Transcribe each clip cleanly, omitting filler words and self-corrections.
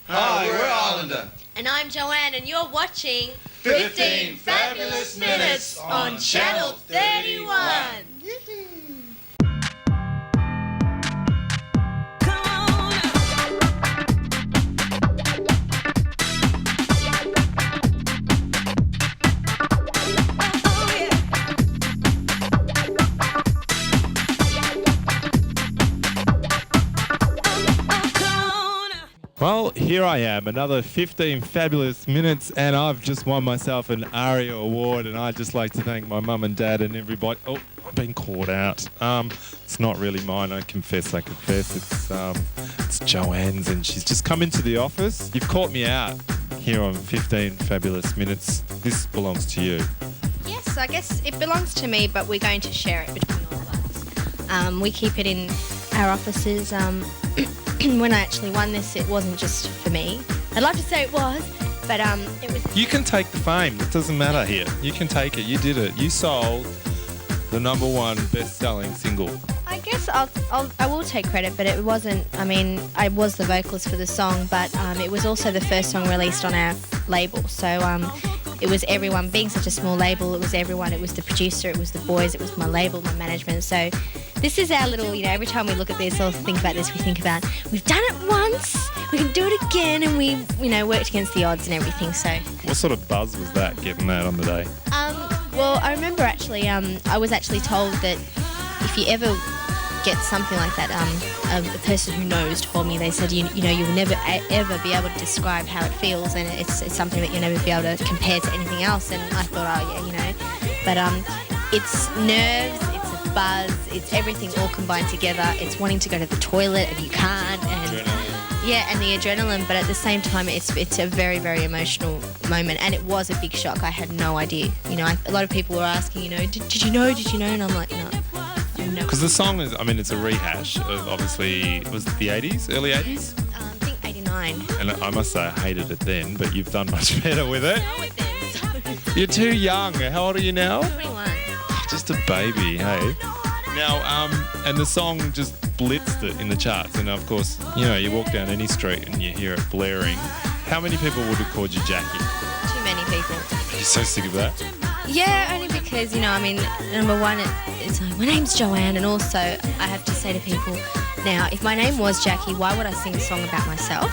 Hi, we're Islander. And I'm Joanne, and you're watching 15 Fabulous Minutes on Channel 31. Well, here I am, another 15 fabulous minutes, and I've just won myself an Aria award, and I'd just like to thank my mum and dad and everybody. Oh, I've been caught out. It's not really mine, I confess. It's Joanne's, and she's just come into the office. You've caught me out here on 15 fabulous minutes. This belongs to you. Yes, I guess it belongs to me, but we're going to share it between all of us. We keep it in our offices. When I actually won this, it wasn't just for me. I'd love to say it was, but it was... You can take the fame. It doesn't matter here. You can take it. You did it. You sold the #1 best-selling single. I guess I will take credit, but it wasn't... I mean, I was the vocalist for the song, but it was also the first song released on our label. So it was everyone. Being such a small label, it was everyone. It was the producer, it was the boys, it was my label, my management. So this is our little, every time we look at this or think about this, we think about, we've done it once, we can do it again, and we, worked against the odds and everything, so. What sort of buzz was that, getting that on the day? Well, I remember actually, I was actually told that if you ever get something like that, the person who knows told me, they said, you'll never ever be able to describe how it feels, and it's something that you'll never be able to compare to anything else, and I thought, but it's nerves, it's a buzz, it's everything all combined together. It's wanting to go to the toilet and you can't, and and the adrenaline, but at the same time it's a very, very emotional moment, and it was a big shock. I had no idea. A lot of people were asking, did you know, and I'm like, no. Because the song is, it's a rehash of, obviously, was it the 80s, early 80s? I think 89. And I must say I hated it then, but you've done much better with it. I know it then, so. You're too young. How old are you now? 21. Just a baby, hey? Now, and the song just blitzed it in the charts, and of course, you walk down any street and you hear it blaring. How many people would have called you Jackie? Too many people. Are you so sick of that? Yeah, only because, number one, it's like, my name's Joanne, and also I have to say to people, now, if my name was Jackie, why would I sing a song about myself?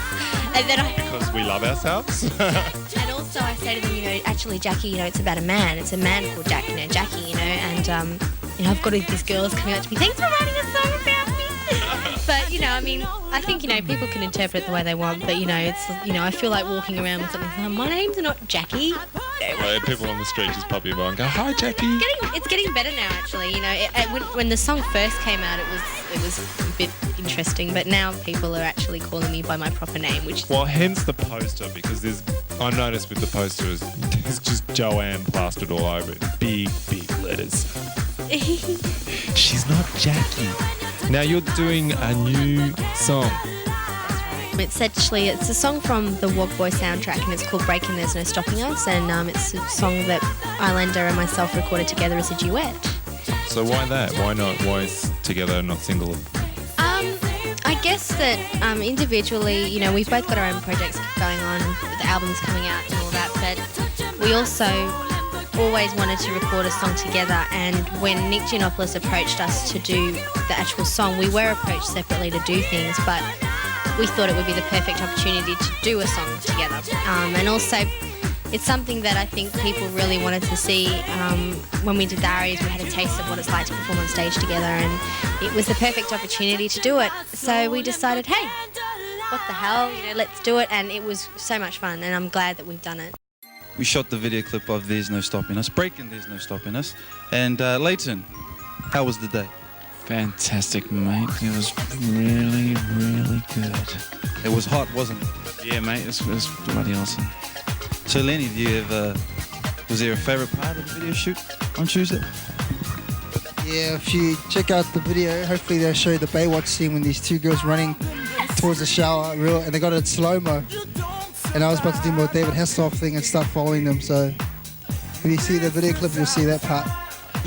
And then Because we love ourselves. And also I say to them, actually, Jackie, it's about a man. It's a man called Jack, Jackie, and, I've got these girls coming up to me, thanks for writing a song about me. But, I think, people can interpret it the way they want, but, it's, I feel like walking around with something like, my name's not Jackie. Well, people on the street just pop you by and go, hi, Jackie. It's getting better now, actually. When the song first came out, it was a bit interesting, but now people are actually calling me by my proper name, which is... Well, hence the poster, because I noticed with the poster there's just Joanne plastered all over it. Big, big letters. She's not Jackie. Now you're doing a new song. It's a song from the Wog Boy soundtrack, and it's called Breaking There's No Stopping Us, and it's a song that Islander and myself recorded together as a duet. So why that? Why not? Why is together, not single? I guess that individually, we've both got our own projects going on, the albums coming out and all that, but we also always wanted to record a song together, and when Nick Giannopoulos approached us to do the actual song, we were approached separately to do things, but we thought it would be the perfect opportunity to do a song together. And also, it's something that I think people really wanted to see. When we did the Arias, we had a taste of what it's like to perform on stage together, and it was the perfect opportunity to do it. So we decided, hey, what the hell, let's do it, and it was so much fun, and I'm glad that we've done it. We shot the video clip of There's No Stopping Us, Breaking There's No Stopping Us. And Leighton, how was the day? Fantastic, mate. It was really, really good. It was hot, wasn't it? Yeah, mate, it was bloody awesome. So, Lenny, was there a favourite part of the video shoot on Tuesday? Yeah, if you check out the video, hopefully they'll show you the Baywatch scene when these two girls running towards the shower, and they got it in slow-mo. And I was about to do more David Hasselhoff thing and start following them, so if you see the video clip, you'll see that part.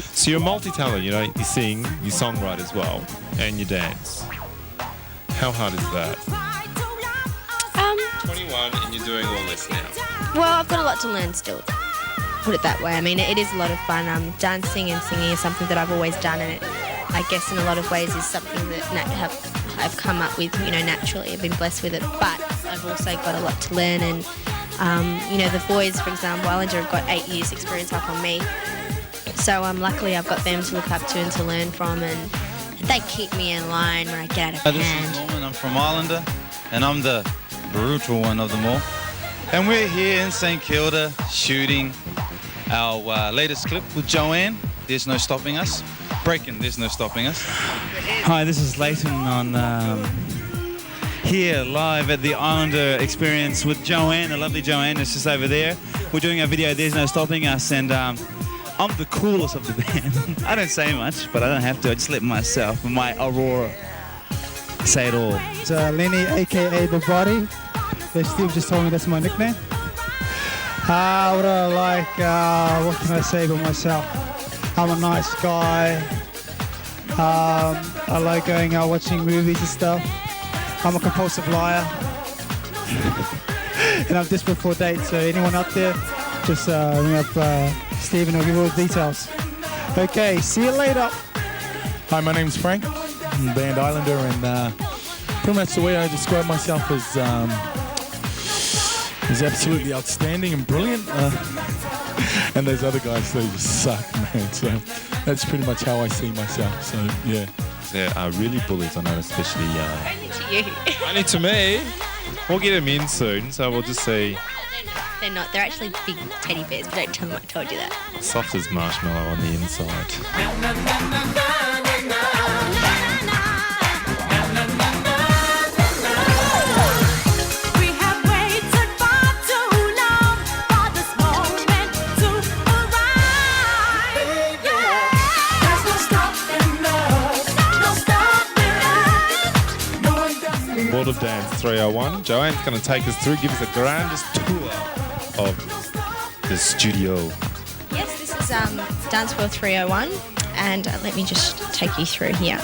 So you're a multi-talent, you sing, you songwrite as well, and you dance. How hard is that? 21 and you're doing all this now? Well, I've got a lot to learn still. Put it that way. I mean, it is a lot of fun. Dancing and singing is something that I've always done, and it, I guess, in a lot of ways, is something that I've come up with, naturally. I've been blessed with it, but I've also got a lot to learn. And the boys, for example, Islander have got 8 years' experience up on me, so luckily I've got them to look up to and to learn from, and they keep me in line when I get out of This hand. is Norman. I'm from Islander, and I'm the brutal one of them all. And we're here in St Kilda shooting our latest clip with Joanne, There's No Stopping Us. Breaking, There's No Stopping Us. Hi, this is Leighton on here live at the Islander experience with Joanne, the lovely Joanne. It's just over there. We're doing our video, There's No Stopping Us, and I'm the coolest of the band. I don't say much, but I don't have to. I just let myself and my Aurora say it all. It's Lenny, aka The Body. Steve just told me that's my nickname. What do I like? What can I say about myself? I'm a nice guy. I like going out watching movies and stuff. I'm a compulsive liar. And I'm desperate for a date, so anyone out there, just ring up Steve and I'll give you all the details. Okay, see you later. Hi, my name's Frank. I'm the band Islander, and pretty much the way I describe myself is absolutely outstanding and brilliant. And those other guys, they just suck, man. So that's pretty much how I see myself. So yeah. There are really bullies, I know, especially... Only to you. Only to me. We'll get them in soon, so we'll just see. They're not. They're actually big teddy bears, but don't tell them I told you that. Soft as marshmallow on the inside. World of Dance 301. Joanne's going to take us through, give us a grandest tour of the studio. Yes, this is Dance World 301, and let me just take you through here.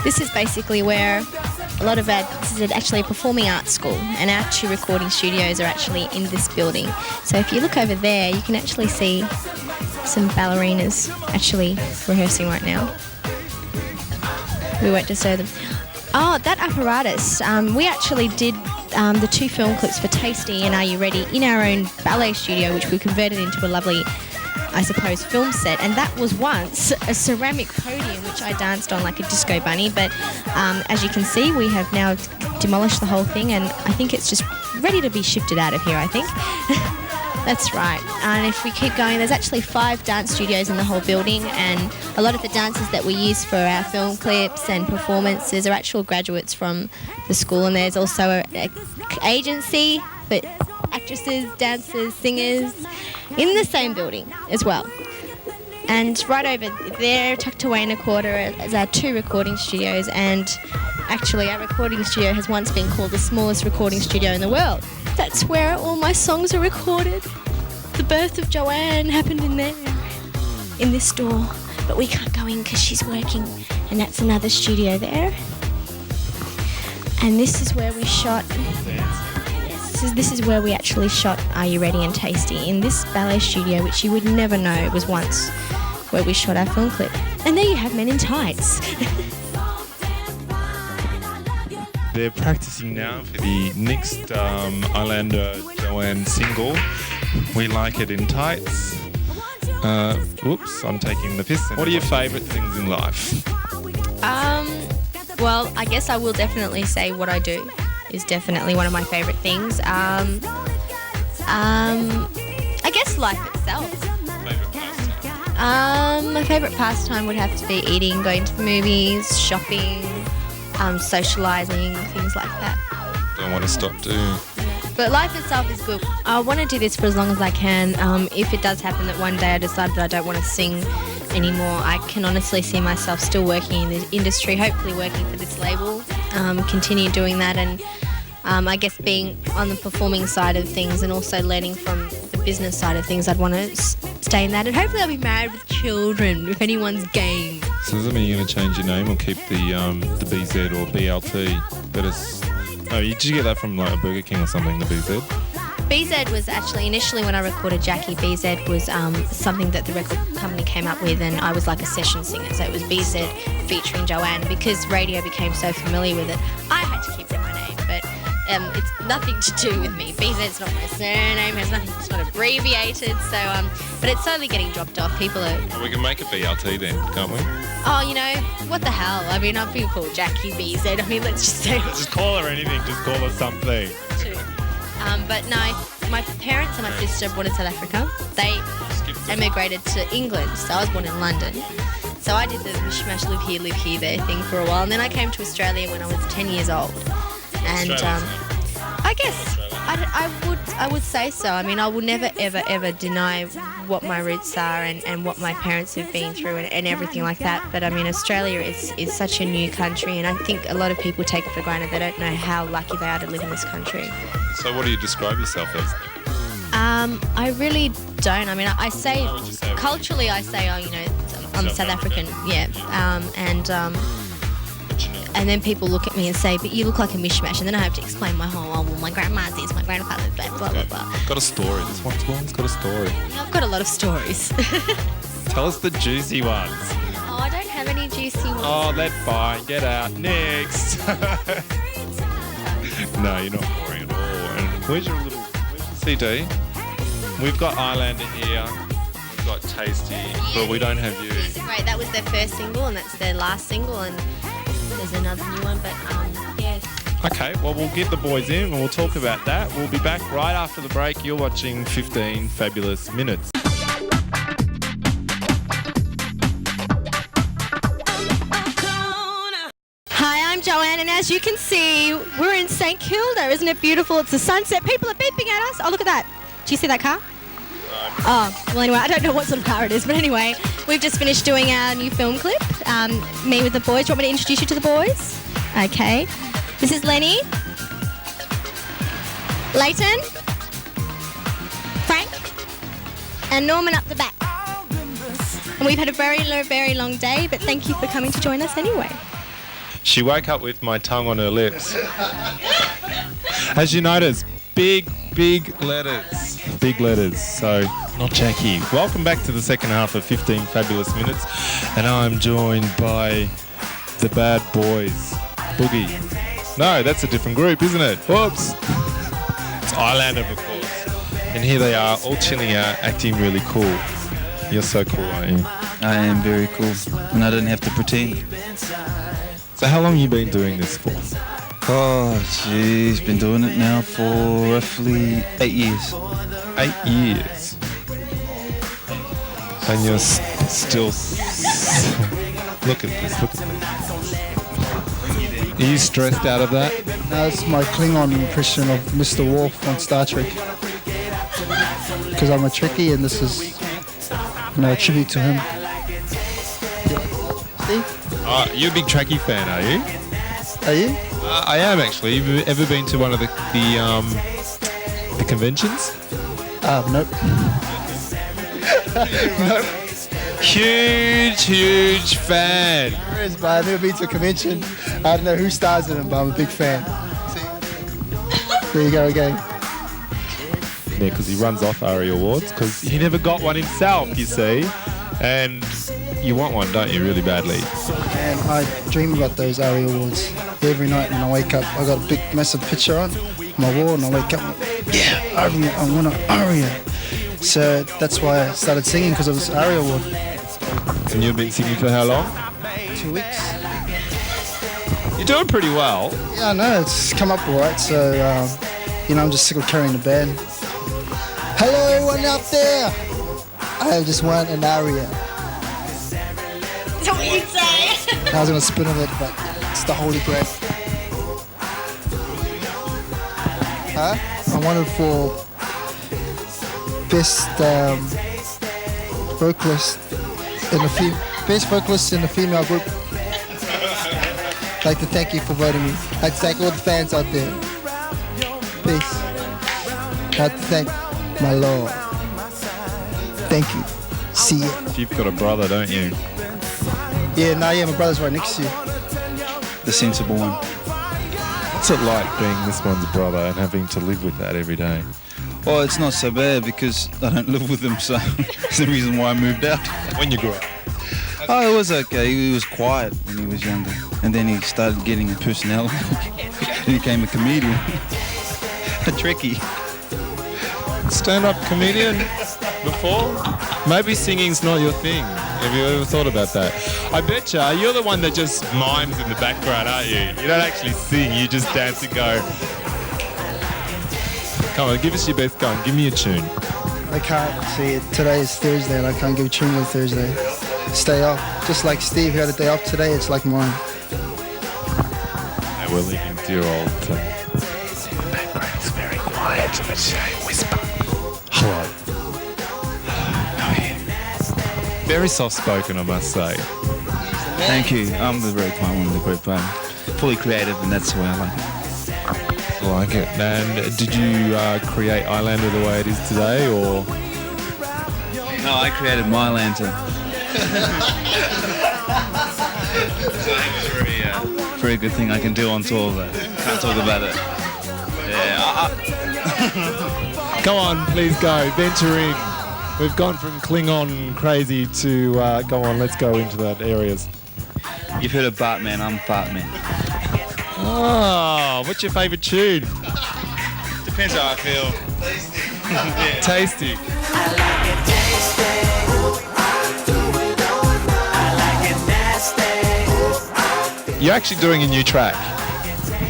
This is basically where a lot of this is actually a performing arts school, and our 2 recording studios are actually in this building. So if you look over there, you can actually see some ballerinas actually rehearsing right now. We won't disturb them. Oh, that apparatus. We actually did the 2 film clips for Tasty and Are You Ready in our own ballet studio, which we converted into a lovely, I suppose, film set. And that was once a ceramic podium, which I danced on like a disco bunny. But as you can see, we have now demolished the whole thing, and I think it's just ready to be shifted out of here, I think. That's right. And if we keep going, there's actually 5 dance studios in the whole building, and a lot of the dancers that we use for our film clips and performances are actual graduates from the school. And there's also an agency for actresses, dancers, singers in the same building as well. And right over there, tucked away in a quarter, is our 2 recording studios. And actually, our recording studio has once been called the smallest recording studio in the world. That's where all my songs are recorded. The birth of Joanne happened in there, in this door. But we can't go in because she's working, and that's another studio there. And this is where we shot. Yes, this is where we actually shot Are You Ready and Tasty, in this ballet studio, which you would never know was once where we shot our film clip. And there you have Men in Tights. They're practicing now for the next Islander Joanne single, We Like It in Tights. Whoops, I'm taking the piss. What are your favourite things in life? Well, I guess I will definitely say what I do is definitely one of my favourite things. I guess life itself. Favourite pastime? My favourite pastime would have to be eating, going to the movies, shopping, socialising, things like that. Don't want to stop doing. But life itself is good. I want to do this for as long as I can. If it does happen that one day I decide that I don't want to sing anymore, I can honestly see myself still working in the industry, hopefully working for this label, continue doing that, and I guess being on the performing side of things and also learning from the business side of things. I'd want to stay in that, and hopefully I'll be married with children if anyone's game. So does that mean you're going to change your name or keep the BZ or BLT? But it's Oh, did you get that from like a Burger King or something, the BZ? BZ was actually, initially when I recorded Jackie, BZ was something that the record company came up with, and I was like a session singer. So it was BZ featuring Joanne. And because radio became so familiar with it, I had to keep it my name. But it's nothing to do with me. BZ's not my surname, has nothing, it's not abbreviated. So, but it's slowly getting dropped off. People are... Well, we can make it BLT then, can't we? Oh, you know, what the hell? I mean, I've been called Jackie BZ. I mean, let's just say... Just call her anything, just call her something. But no, my parents and my sister were born in South Africa. They emigrated to England, so I was born in London. So I did the mishmash live here, there thing for a while, and then I came to Australia when I was 10 years old. And I guess I would say so. I mean, I will never, ever deny what my roots are and what my parents have been through and everything like that. But I mean, Australia is such a new country, and I think a lot of people take it for granted. They don't know how lucky they are to live in this country. So what do you describe yourself as? I really don't. I mean, I say culturally, I say, oh, you know, I'm South African, yeah, and then people look at me and say, but you look like a mishmash, and then I have to explain my whole, well, my grandma's this, my grandfather's that, blah, blah, blah. Got a story. This one's got a story. Yeah, I've got a lot of stories. Tell us the juicy ones. Oh, I don't have any juicy ones. Oh, that's fine. Get out. Next. No, you're not boring at all. And where's your CD? We've got Islander here. We've got Tasty, but we don't have you. It's great. That was their first single, and that's their last single, and there's another new one, but yeah. Okay, well, we'll get the boys in and we'll talk about that. We'll be back right after the break. You're watching 15 Fabulous Minutes. Hi, I'm Joanne, and as you can see, we're in St Kilda. Isn't it beautiful? It's the sunset. People are beeping at us. Oh, look at that. Do you see that car? Oh, well, anyway, I don't know what sort of car it is, but anyway, we've just finished doing our new film clip, me with the boys. Do you want me to introduce you to the boys? Okay. This is Lenny, Leighton, Frank, and Norman up the back. And we've had a very long day, but thank you for coming to join us anyway. She woke up with my tongue on her lips. As you notice, big letters. Big letters. So, not Jackie. Welcome back to the second half of 15 Fabulous Minutes. And I'm joined by the bad boys. Boogie. No, that's a different group, isn't it? Whoops. It's Islander, of course. And here they are, all chilling out, acting really cool. You're so cool, aren't you? I am very cool, and I don't have to pretend. So how long have you been doing this for? Oh, jeez, been doing it now for roughly 8 years. 8 years. And you're still... Look at this. Are you stressed out of that? No, it's my Klingon impression of Mr. Worf on Star Trek. Because I'm a Trekkie, and this is, a tribute to him. Steve? You're a big Trekkie fan, are you? Are you? I am, actually. Have you ever been to one of the conventions? Nope. Nope. Huge fan. There is, but I've never been to a convention. I don't know who stars in them, but I'm a big fan. There you go again. Yeah, because he runs off Aria Awards, because he never got one himself, you see. And you want one, don't you, really badly? And I dream about those Aria Awards every night when I wake up. I got a big, massive picture on my wall, and I wake up, yeah, Aria, I want an Aria. So that's why I started singing, because of this Aria Award. And you've been singing for how long? 2 weeks. You're doing pretty well. Yeah, I know, it's come up all right. So, I'm just sick of carrying the band. Hello, everyone out there. I just want an Aria. That's what you'd say. I was going to spin on it, but it's the Holy Grail. Huh? I wanted for best vocalist in the female group. I'd like to thank you for voting me. I'd like to thank all the fans out there. Peace. I'd like to thank my Lord. Thank you. See ya. You've got a brother, don't you? Yeah, my brother's right next to you. The sensible one. What's it like being this one's brother and having to live with that every day? Well, it's not so bad because I don't live with him, so it's the reason why I moved out. When you grew up? Oh, it was okay. He was quiet when he was younger, and then he started getting a personality. He became a comedian. A tricky. Stand-up comedian before? Maybe singing's not your thing. Have you ever thought about that? I betcha you're the one that just mimes in the background, aren't you? You don't actually sing, you just dance and go. Come on, give us your best go on. Give me a tune. I can't see it. Today is Thursday and I can't give a tune on Thursday. Stay off. Just like Steve who had a day off today, it's like mine. And we're leaving dear old The background's very quiet. Let's say whisper. Hello. Very soft-spoken, I must say. Thank you. I'm the very quiet one of the group. Fully creative, and that's the way I like it. I like it. And did you create Islander the way it is today, or? No, I created my lantern. So it's a very good thing I can do on tour, but can't talk about it. Yeah. Come on, please go. Venture in. We've gone from Klingon crazy to, go on, let's go into that areas. You've heard of Bartman, I'm Bartman. Oh, what's your favourite tune? Depends how I feel. Tasty. You're actually doing a new track.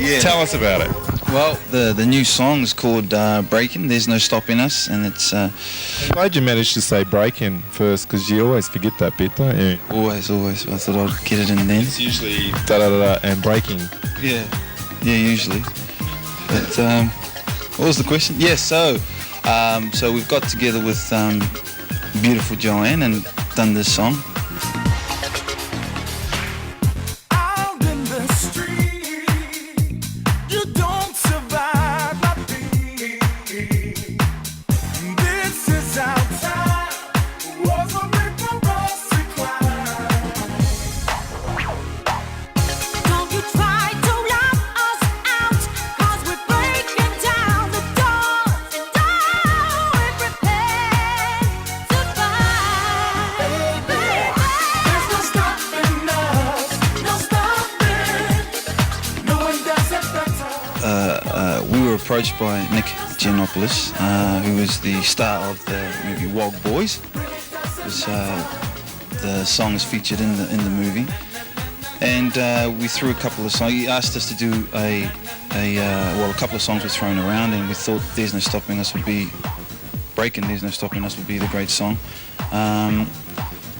Yeah. Tell us about it. Well, the new song is called Breaking. There's no stopping us, and it's I'm glad you managed to say break-in first, because you always forget that bit, don't you? always. I thought I'd get it in then. It's usually da-da-da-da and breaking. Yeah, usually. But what was the question? Yes, so we've got together with beautiful Joanne and done this song. We were approached by Nick Giannopoulos, who was the star of the movie Wog Boys. The song is featured in the movie, and we threw a couple of songs. He asked us to do a couple of songs were thrown around, and we thought "There's No Stopping Us" would be breaking. "There's No Stopping Us" would be the great song.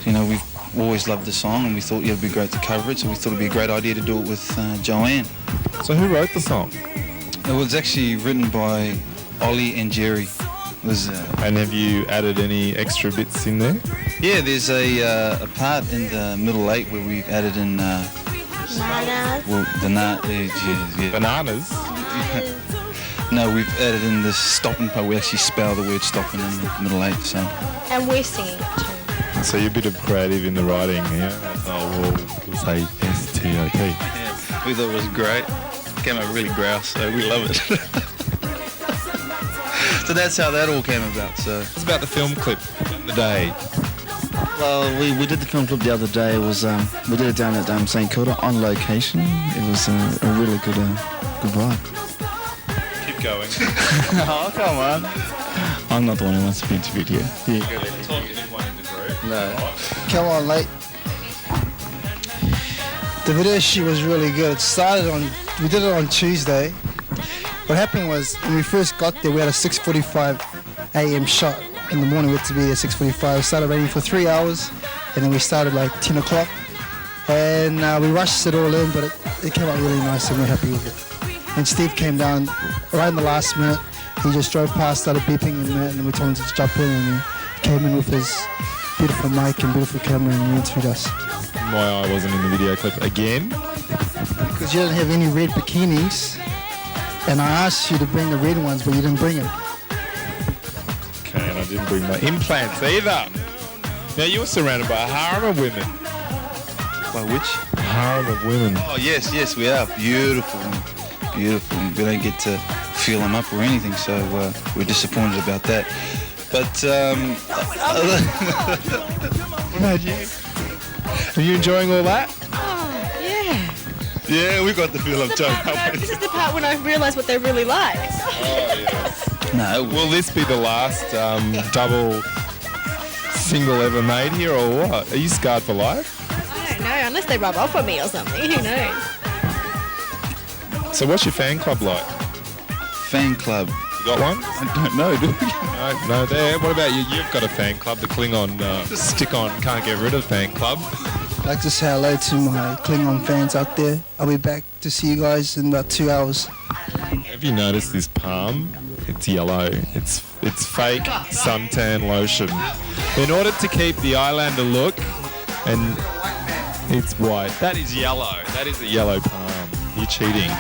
We've always loved the song, and we thought it'd be great to cover it. So we thought it'd be a great idea to do it with Joanne. So who wrote the song? It was actually written by Ollie and Jerry. And have you added any extra bits in there? Yeah, there's a part in the middle eight where we've added in Bananas? No, we've added in the stopping part. We actually spell the word stopping in the middle eight. So. And we're singing it too. So you're a bit of creative in the writing, yeah? We'll say S-T-O-P. Yeah, we thought it was great. Came out really grouse, so we love it. So that's how that all came about. So it's about the film clip the day. Well, we did the film clip the other day. It was we did it down at St Kilda on location. It was a really good vibe. Keep going. Oh, come on. I'm not the one who wants to be interviewed here. No. Come on, mate. The video shoot was really good. It started we did it on Tuesday. What happened was, when we first got there, we had a 6:45 a.m. shot. In the morning, we had to be there at 6:45. We started waiting for 3 hours, and then we started like 10 o'clock. And we rushed it all in, but it came out really nice, and we're happy with it. And Steve came down right in the last minute. He just drove past, started beeping, and we told him to jump in, and he came in with his beautiful mic and beautiful camera, and he interviewed us. My eye wasn't in the video clip again. Because you didn't have any red bikinis, and I asked you to bring the red ones, but you didn't bring them. Okay, and I didn't bring my implants either. Now you were surrounded by a harem of women. By which? A harem of women. Oh yes, we are beautiful beautiful. We don't get to feel them up or anything, so we're disappointed about that. But What about you? Are you enjoying all that? Yeah. yeah, we got the feel of Joe. This is the part when I realise what they're really like. No, Will this be the last double single ever made here, or what? Are you scarred for life? I don't know, unless they rub off on me or something. Who knows? So what's your fan club like? fan club. You got one? I don't know, do we? No, there. What about you? You've got a fan club, the Klingon stick-on can't get rid of fan club. I'd like to say hello to my Klingon fans out there. I'll be back to see you guys in about 2 hours. Have you noticed this palm? It's yellow. It's fake suntan lotion. In order to keep the Islander look, and it's white. That is yellow. That is a yellow palm. You're cheating.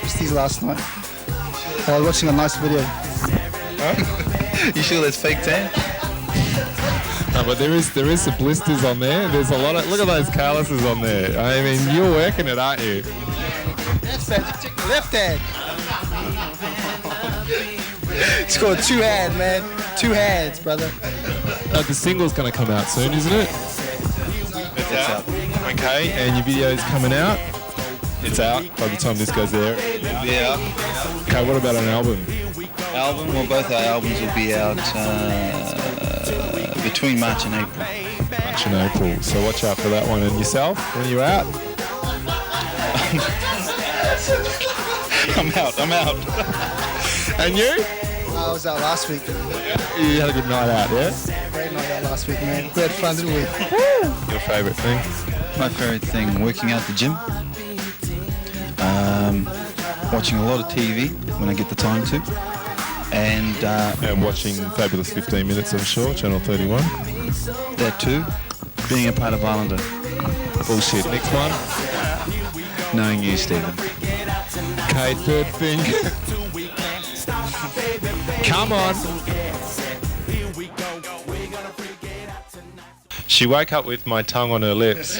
Just these last night. I was watching a nice video. You sure that's fake tan? No, but there is the blisters on there. There's a lot of, look at those calluses on there. I mean, you're working it, aren't you? That's bad. You took the left hand. It's called two hand, man. 2 hands, brother. The single's going to come out soon, isn't it? It's out. Okay, and your video's coming out. It's out by the time this goes there. Yeah. Okay, what about an album? Album? Well, both our albums will be out between March and April. March and April. So watch out for that one. And yourself, when you're out? I'm out. And you? I was out last week. You had a good night out, yeah? Great night out last week, man. We had fun, didn't we? Your favourite thing? My favourite thing, working out the gym. Watching a lot of TV when I get the time to. And watching Fabulous 15 Minutes, I'm sure, Channel 31. That too. Being a part of Islander. Bullshit. Next one? Knowing you, Stephen. Okay, third thing. Come on. She woke up with my tongue on her lips.